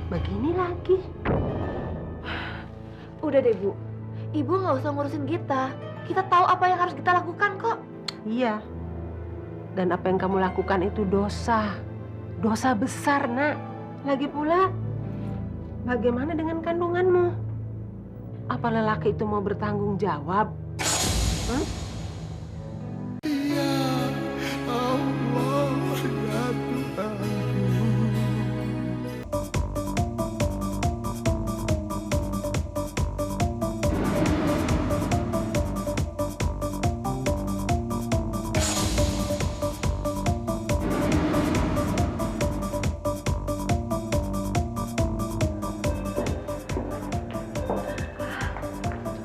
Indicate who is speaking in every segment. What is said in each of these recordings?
Speaker 1: begini lagi.
Speaker 2: Udah deh, Bu. Ibu nggak usah ngurusin kita. Kita tahu apa yang harus kita lakukan kok.
Speaker 1: Iya. Dan apa yang kamu lakukan itu dosa. Dosa besar, Nak. Lagi pula, bagaimana dengan kandunganmu? Apa lelaki itu mau bertanggung jawab? Hmm?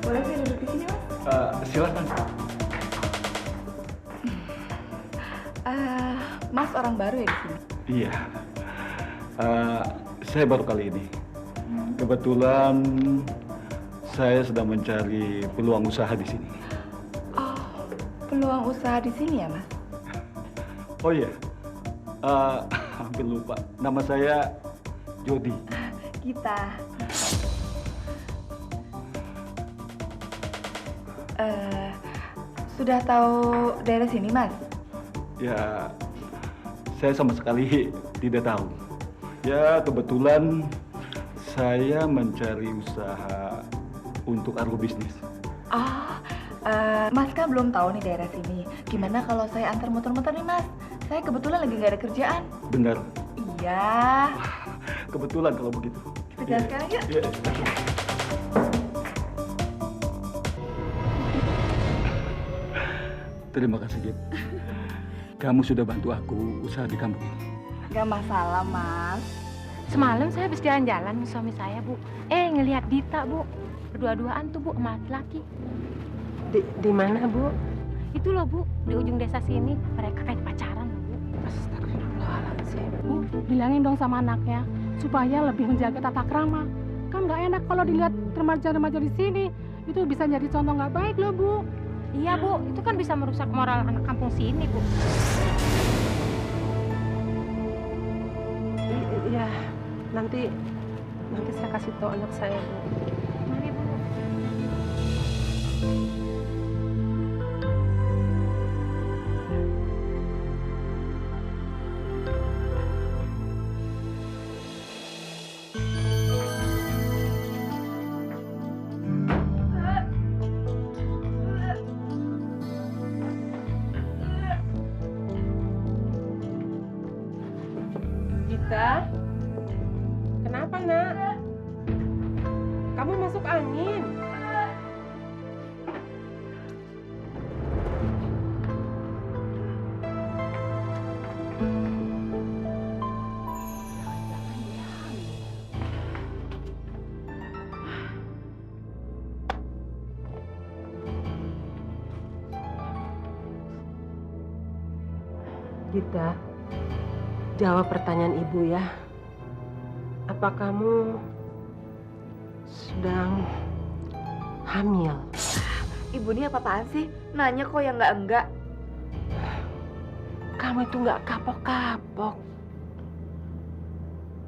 Speaker 2: Boleh saya duduk di sini, Mas?
Speaker 3: Silakan.
Speaker 2: Mas orang baru ya di sini?
Speaker 3: Iya. Saya baru kali ini. Kebetulan saya sedang mencari peluang usaha di sini.
Speaker 2: Oh, peluang usaha di sini ya, Mas?
Speaker 3: Oh iya. Hampir lupa. Nama saya Jody.
Speaker 2: Kita. Sudah tahu daerah sini, Mas?
Speaker 3: Ya, saya sama sekali tidak tahu. Ya, kebetulan saya mencari usaha untuk agrobisnis.
Speaker 2: Mas kan belum tahu nih daerah sini. Gimana kalau saya antar muter-muter nih, Mas? Saya kebetulan lagi nggak ada kerjaan.
Speaker 3: Benar.
Speaker 2: Iya.
Speaker 3: Kebetulan kalau begitu.
Speaker 2: Kita jalan sekarang yuk.
Speaker 3: Iya. Terima kasih, Git. Kamu sudah bantu aku usaha di kampung ini.
Speaker 2: Gak masalah, Mas.
Speaker 4: Semalam saya habis jalan-jalan sama suami saya, Bu. Ngelihat Dita, Bu. Berdua-duaan tuh, Bu, sama laki-laki.
Speaker 1: Di mana, Bu?
Speaker 4: Itu loh, Bu, di ujung desa sini. Mereka kayak pacaran, loh, Bu.
Speaker 1: Astagfirullahaladzim.
Speaker 5: Bu, bilangin dong sama anaknya supaya lebih menjaga tata krama. Kan nggak enak kalau dilihat remaja-remaja di sini. Itu bisa jadi contoh nggak baik loh, Bu.
Speaker 4: Iya, Bu. Itu kan bisa merusak moral anak kampung sini, Bu.
Speaker 1: Iya, nanti saya kasih tahu anak saya, Bu.
Speaker 4: Mari, Bu.
Speaker 1: Gita, kenapa, Nak? Kamu masuk angin. Gita, jawab pertanyaan Ibu ya. Apa kamu sedang hamil?
Speaker 2: Ibu ini apa-apaan sih? Nanya kok yang enggak-enggak.
Speaker 1: Kamu itu nggak kapok-kapok.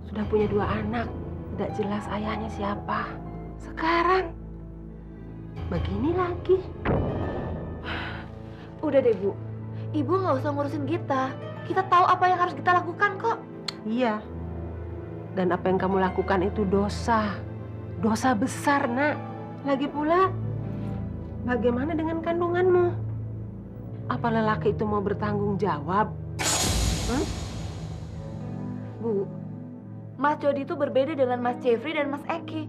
Speaker 1: Sudah punya 2 anak, tidak jelas ayahnya siapa. Sekarang begini lagi.
Speaker 2: Udah deh, Bu. Ibu nggak usah ngurusin kita. Kita tahu apa yang harus kita lakukan kok.
Speaker 1: Iya. Dan apa yang kamu lakukan itu dosa. Dosa besar, Nak. Lagi pula, bagaimana dengan kandunganmu? Apa lelaki itu mau bertanggung jawab?
Speaker 2: Bu, Mas Jody itu berbeda dengan Mas Jeffrey dan Mas Eki.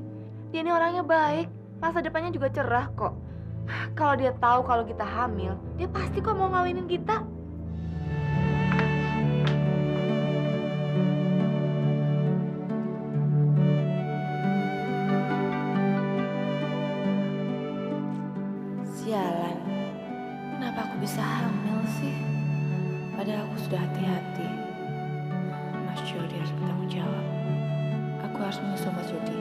Speaker 2: Dia ini orangnya baik. Masa depannya juga cerah kok. Kalau dia tahu kalau kita hamil, dia pasti kok mau ngawinin kita.
Speaker 6: Sialan, kenapa aku bisa hamil sih? Padahal aku sudah hati-hati. Mas Jody harus bertanggung jawab. Aku harus menyusul Mas Jody.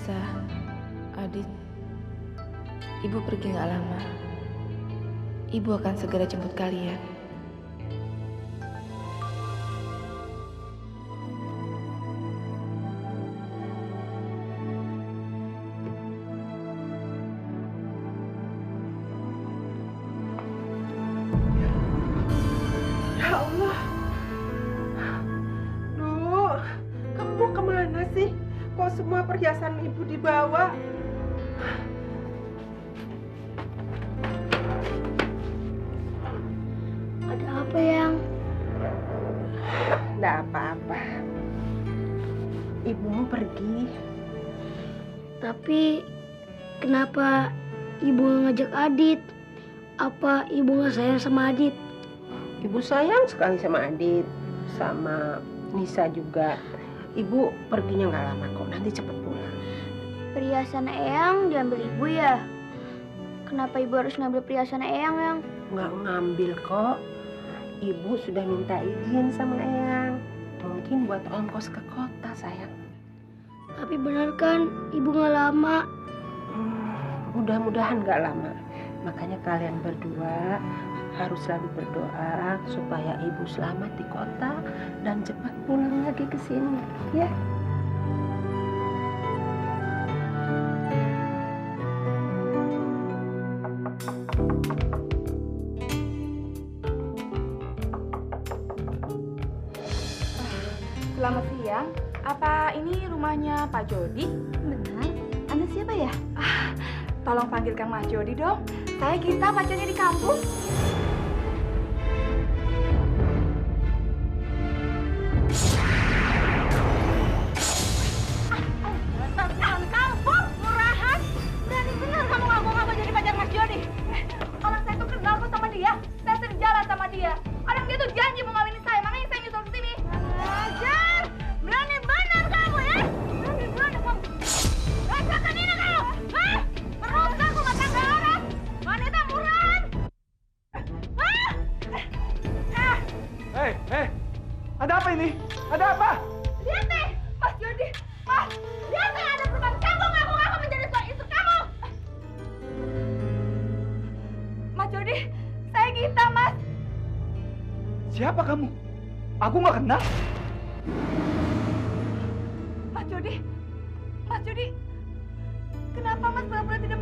Speaker 6: Nisa, Adit, Ibu pergi nggak lama. Ibu akan segera jemput kalian.
Speaker 1: Ya Allah. Duh, kamu kemana sih? Kok semua perhiasan ibu dibawa?
Speaker 7: Ada apa, Yang?
Speaker 1: Nggak apa-apa. Ibumu pergi.
Speaker 7: Tapi kenapa ibu nggak ngajak Adit? Apa ibu nggak sayang sama Adit?
Speaker 1: Ibu sayang sekali sama Adit, sama Nisa juga. Ibu perginya nggak lama kok, nanti cepet pulang.
Speaker 7: Perhiasan Eyang diambil ibu ya? Kenapa ibu harus ngambil perhiasan Eyang, Yang?
Speaker 1: Nggak ngambil kok. Ibu sudah minta izin sama Eyang. Mungkin buat ongkos ke kota, sayang.
Speaker 7: Tapi benar kan ibu nggak lama?
Speaker 1: Mudah-mudahan nggak lama. Makanya kalian berdua harus selalu berdoa supaya ibu selamat di kota dan cepat pulang lagi ke sini, ya.
Speaker 2: Selamat siang. Apa ini rumahnya Pak Jody?
Speaker 7: Benar. Anda siapa ya?
Speaker 2: Tolong panggilkan Mas Jody dong. Saya Gita, pacarnya di kampung. Kampung, murahan. Berani benar kamu ngaku-ngaku jadi pacar Mas Jody. Orang saya tuh kenal kok sama dia. Saya sering jalan sama dia. Orang dia tuh janji mau ngawinin saya, makanya saya nyusul ke sini. Ajar, berani benar kamu ya. Berani benar kamu. Rasakan ini kamu. Hah? Merusak rumah tangga orang. Wanita murahan. Hah?
Speaker 3: Hei, ada apa ini? Ada apa?
Speaker 2: Lihat nih, Mas Jody. Mas, lihat nih ada perempuan kamu ngaku-ngaku menjadi suami istri kamu. Mas Jody, saya Gita, Mas.
Speaker 3: Siapa kamu? Aku nggak kenal.
Speaker 2: Mas Jody, kenapa Mas benar-benar tidak